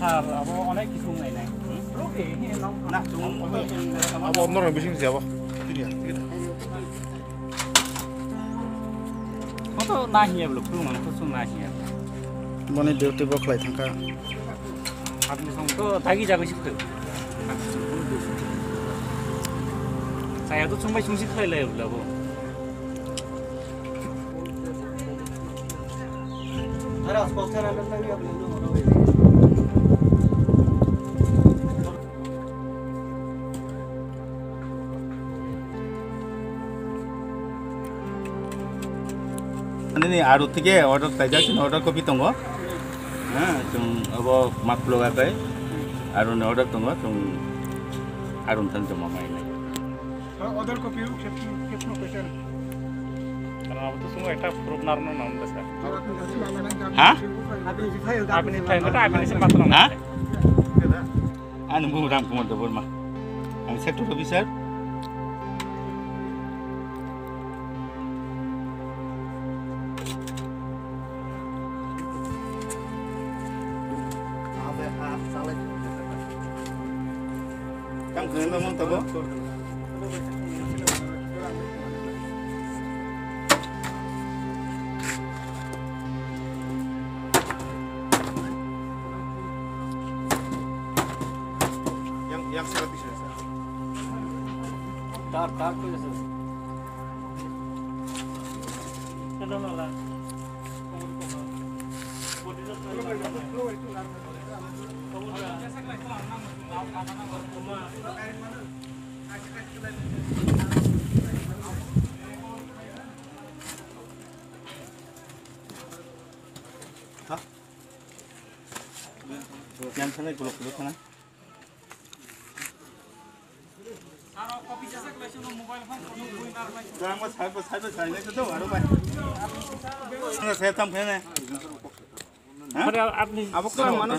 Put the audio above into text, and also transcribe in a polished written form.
আচার আবার অনেক কিছু নাই নাই না আবার অন্যরকম বেশি যাব কত না হিয়া বলো খুব মানুষ তো না হিয়া মানে ডিউটি বকলাই থাকা আপনি তো থাকি যাবে শিখতে saya tuh cuma sungsi kali ya bela bu. Ada sponsor ada lagi apa itu? Ini aru tiga order saja sih order kopi tunggu. Nah, cung apa mak loga kai. Aru ni order tunggu cung aru tan cuma main. Order kopi lu कितना पैसा karena waktu semua itu benar benar non besar. Hah? Abis itu abis itu patron. Hah? Anu mau ram kumar tu berma. Ang sektor officer. Kamu kenapa mau tahu? yang 100 Tar tu je. Sudah lah. Yang sana Khulokjak sana. Jangan mas saya itu tuh baru pak. Saya tampilnya. Ada apa nih? Apa mana?